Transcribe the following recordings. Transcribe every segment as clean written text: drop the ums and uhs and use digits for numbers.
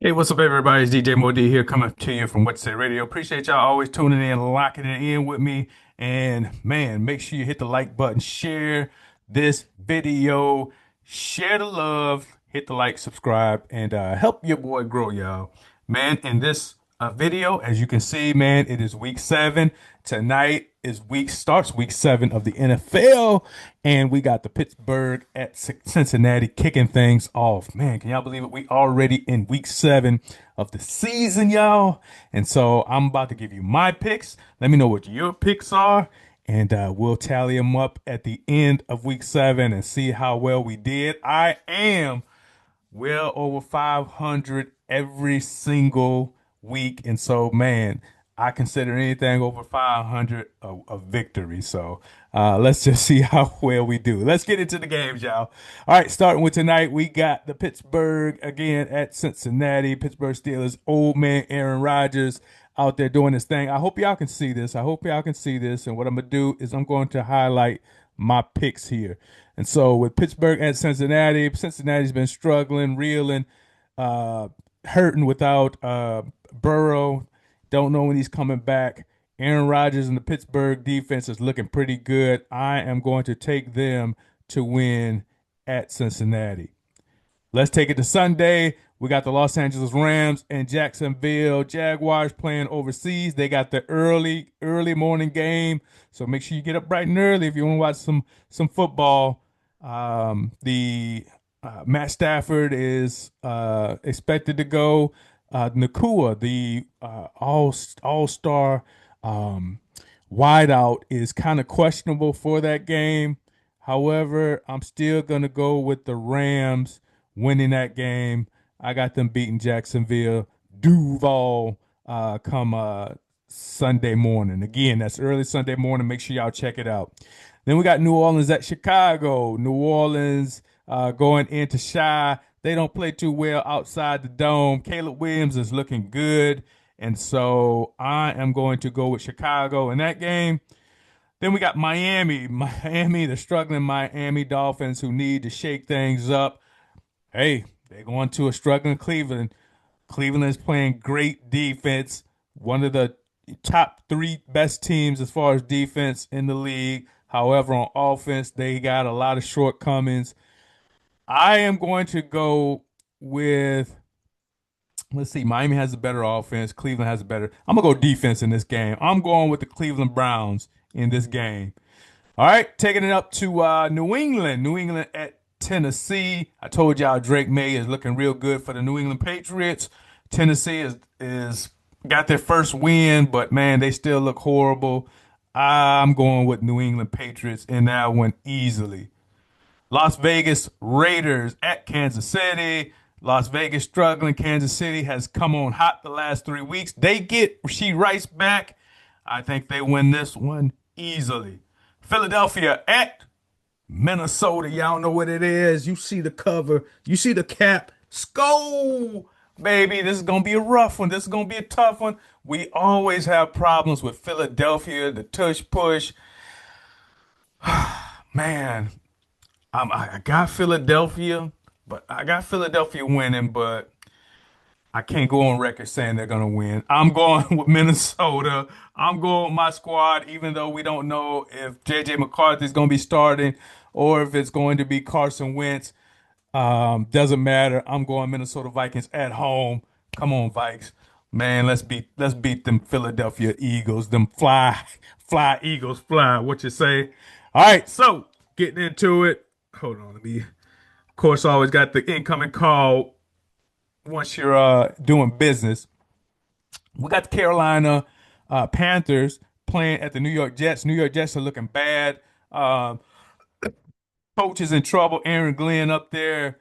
Hey, what's up, everybody? It's DJ Moe D here coming to you from What Say Radio. Appreciate y'all always tuning in, locking it in with me. And man, make sure you hit the like button, share this video, share the love, hit the like, subscribe, and help your boy grow, y'all. Man, in this video, as you can see, man, it is week 7. Tonight is starts week 7 of the NFL, and we got the Pittsburgh at Cincinnati kicking things off. Man, can y'all believe it? We already in week 7 of the season, y'all. And so I'm about to give you my picks. Let me know what your picks are, and we'll tally them up at the end of week 7 and see how well we did. I am well over 500 every single week. And so, man, I consider anything over 500 a victory. So let's just see how well we do. Let's get into the games, y'all. All right, starting with tonight, we got the Pittsburgh again at Cincinnati. Pittsburgh Steelers, old man Aaron Rodgers out there doing his thing. I hope y'all can see this. I hope y'all can see this. And what I'm going to do is I'm going to highlight my picks here. And so with Pittsburgh at Cincinnati, Cincinnati's been struggling, reeling, hurting without Burrow. Don't know when he's coming back. Aaron Rodgers and the Pittsburgh defense is looking pretty good. I am going to take them to win at Cincinnati. Let's take it to Sunday. We got the Los Angeles Rams and Jacksonville Jaguars playing overseas. They got the early morning game. So make sure you get up bright and early if you want to watch some football. The Matt Stafford is expected to go. Nakua, the all-star wideout, is kind of questionable for that game. However, I'm still going to go with the Rams winning that game. I got them beating Jacksonville Duval come Sunday morning. Again, that's early Sunday morning. Make sure y'all check it out. Then we got New Orleans at Chicago. New Orleans going into Shy. They don't play too well outside the dome. Caleb Williams is looking good. And so I am going to go with Chicago in that game. Then we got Miami. Miami, the struggling Miami Dolphins who need to shake things up. Hey, they're going to a struggling Cleveland. Cleveland is playing great defense. One of the top 3 best teams as far as defense in the league. However, on offense, they got a lot of shortcomings. I am going to go with, let's see, Miami has a better offense. Cleveland has a better. I'm going to go defense in this game. I'm going with the Cleveland Browns in this game. All right, taking it up to New England. New England at Tennessee. I told y'all Drake May is looking real good for the New England Patriots. Tennessee is got their first win, but man, they still look horrible. I'm going with New England Patriots in that one easily. Las Vegas Raiders at Kansas City. Las Vegas struggling. Kansas City has come on hot the last 3 weeks. They get Rasheed Rice back. I think they win this one easily. Philadelphia at Minnesota. Y'all know what it is. You see the cover. You see the cap. Skull, baby. This is going to be a rough one. This is going to be a tough one. We always have problems with Philadelphia, the tush push. Man, I got Philadelphia, but I got Philadelphia winning, but I can't go on record saying they're going to win. I'm going with Minnesota. I'm going with my squad, even though we don't know if JJ McCarthy is going to be starting or if it's going to be Carson Wentz. Doesn't matter. I'm going Minnesota Vikings at home. Come on, Vikes. Man, let's beat them Philadelphia Eagles. Them fly Eagles fly. What you say? All right, so getting into it. Hold on, of course, I always got the incoming call once you're doing business. We got the Carolina Panthers playing at the New York Jets. New York Jets are looking bad. Coach is in trouble. Aaron Glenn up there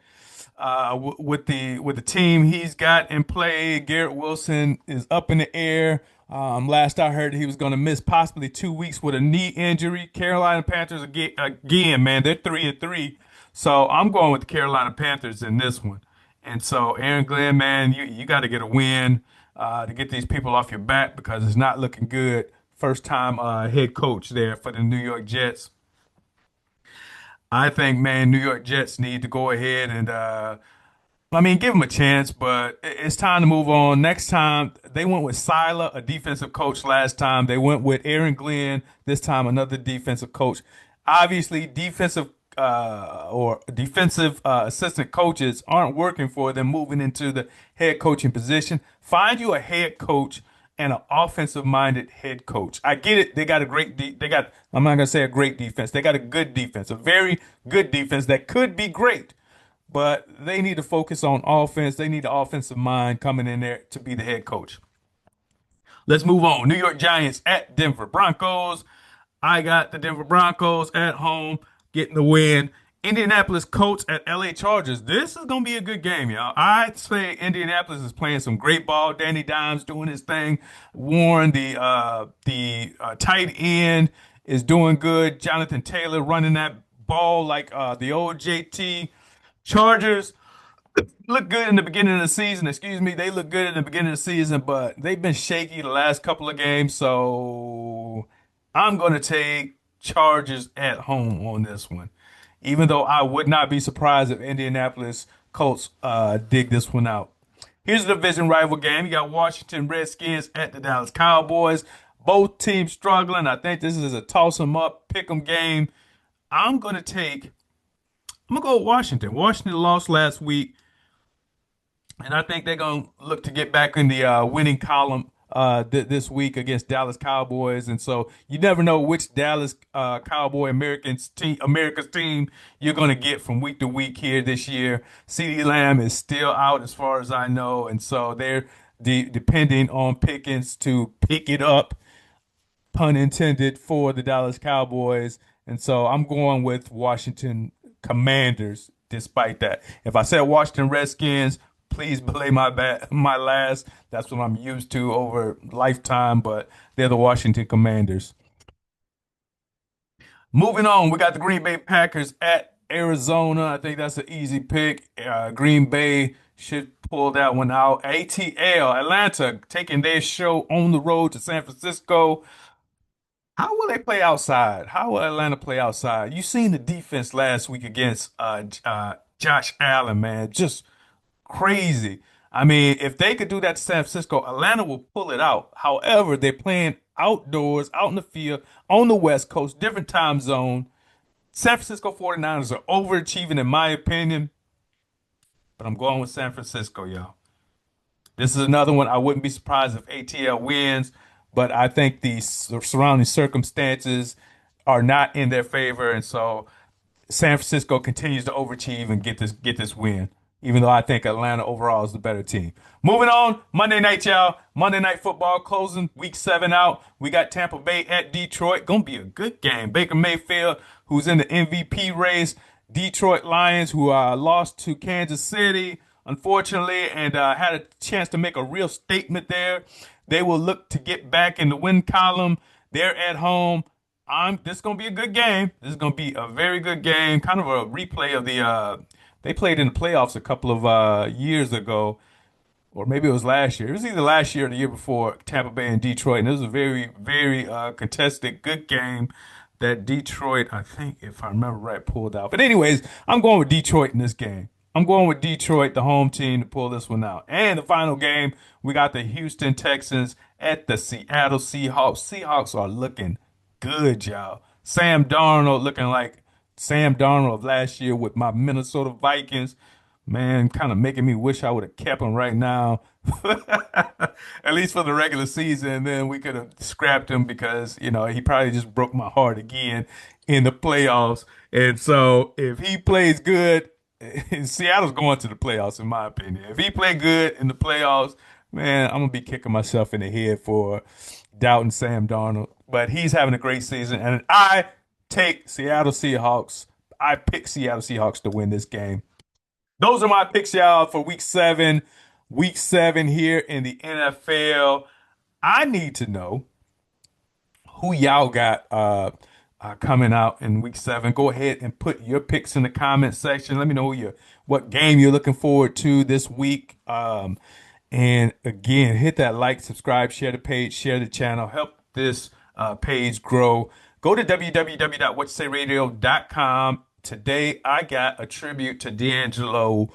with the team he's got in play. Garrett Wilson is up in the air. Last I heard, he was going to miss possibly 2 weeks with a knee injury. Carolina Panthers again, man, they're 3-3. So I'm going with the Carolina Panthers in this one. And so Aaron Glenn, man, you got to get a win to get these people off your back because it's not looking good. First time head coach there for the New York Jets. I think, man, New York Jets need to go ahead and I mean, give him a chance, but it's time to move on. Next time, they went with Sila, a defensive coach last time. They went with Aaron Glenn, this time another defensive coach. Obviously, defensive assistant coaches aren't working for them moving into the head coaching position. Find you a head coach and an offensive minded head coach. I get it. They got a they got, I'm not going to say a great defense. They got a good defense, a very good defense that could be great, but they need to focus on offense. They need the offensive mind coming in there to be the head coach. Let's move on. New York Giants at Denver Broncos. I got the Denver Broncos at home getting the win. Indianapolis Colts at LA Chargers. This is going to be a good game, y'all. I'd say Indianapolis is playing some great ball. Danny Dimes doing his thing. Warren, the tight end, is doing good. Jonathan Taylor running that ball like the old JT. Chargers look good in the beginning of the season. Excuse me. They look good in the beginning of the season, but they've been shaky the last couple of games. So I'm going to take Chargers at home on this one. Even though I would not be surprised if Indianapolis Colts dig this one out. Here's the division rival game. You got Washington Redskins at the Dallas Cowboys. Both teams struggling. I think this is a toss 'em up, pick 'em game. I'm going to take I'm gonna go with Washington. Washington lost last week, and I think they're gonna look to get back in the winning column this week against Dallas Cowboys. And so you never know which Dallas Cowboy America's team you're gonna get from week to week here this year. CeeDee Lamb is still out as far as I know, and so they're depending on Pickens to pick it up, pun intended, for the Dallas Cowboys. And so I'm going with Washington Commanders despite that. If I said Washington Redskins, please belay my last. That's what I'm used to over lifetime, but they're the Washington Commanders. Moving on, we got the Green Bay Packers at Arizona. I think that's an easy pick. Green Bay should pull that one out. ATL, Atlanta, taking their show on the road to San Francisco. How will they play outside? How will Atlanta play outside? You seen the defense last week against Josh Allen, man. Just crazy. I mean, if they could do that to San Francisco, Atlanta will pull it out. However, they're playing outdoors, out in the field, on the West Coast, different time zone. San Francisco 49ers are overachieving, in my opinion, but I'm going with San Francisco, y'all. This is another one. I wouldn't be surprised if ATL wins, but I think the surrounding circumstances are not in their favor, and so San Francisco continues to overachieve and get this win, even though I think Atlanta overall is the better team. Moving on, Monday night, y'all. Monday night football closing week 7 out. We got Tampa Bay at Detroit. Gonna be a good game. Baker Mayfield, who's in the MVP race. Detroit Lions, who lost to Kansas City, unfortunately, and had a chance to make a real statement there. They will look to get back in the win column. They're at home. This is gonna be a good game. This is gonna be a very good game. Kind of a replay of the they played in the playoffs a couple of years ago, or maybe it was last year. It was either last year or the year before, Tampa Bay and Detroit, and it was a very, very contested, good game that Detroit, I think, if I remember right, pulled out. But anyways, I'm going with Detroit in this game. I'm going with Detroit, the home team, to pull this one out. And the final game, we got the Houston Texans at the Seattle Seahawks. Seahawks are looking good, y'all. Sam Darnold looking like Sam Darnold of last year with my Minnesota Vikings. Man, kind of making me wish I would have kept him right now, at least for the regular season. And then we could have scrapped him because, he probably just broke my heart again in the playoffs. And so if he plays good, Seattle's going to the playoffs, in my opinion. If he play good in the playoffs, man, I'm gonna be kicking myself in the head for doubting Sam Darnold. But he's having a great season, and I take Seattle Seahawks. I pick Seattle Seahawks to win this game. Those are my picks, y'all, for week 7. Week 7 here in the NFL. I need to know who y'all got coming out in week 7. Go ahead and put your picks in the comment section. Let me know what game you're looking forward to this week. And again, hit that like, subscribe, share the page, share the channel, help this page grow. Go to www.whatsayradio.com. Today, I got a tribute to D'Angelo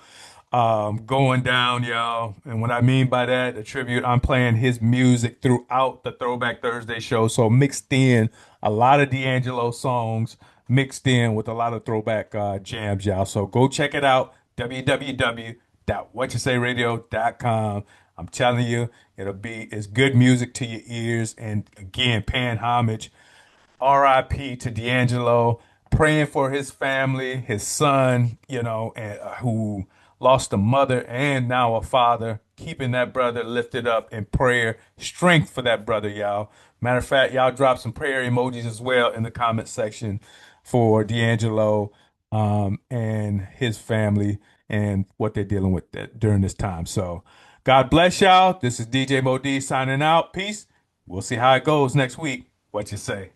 going down, y'all. And what I mean by that, the tribute, I'm playing his music throughout the Throwback Thursday show. So mixed in a lot of D'Angelo songs, mixed in with a lot of throwback jams, y'all. So go check it out, www.whatyousayradio.com. I'm telling you, it's good music to your ears. And again, paying homage RIP to D'Angelo, praying for his family, his son, and, who lost a mother and now a father, keeping that brother lifted up in prayer. Strength for that brother, y'all. Matter of fact, y'all drop some prayer emojis as well in the comment section for D'Angelo and his family and what they're dealing with during this time. So, God bless y'all. This is DJ Moe D signing out. Peace. We'll see how it goes next week. What you say?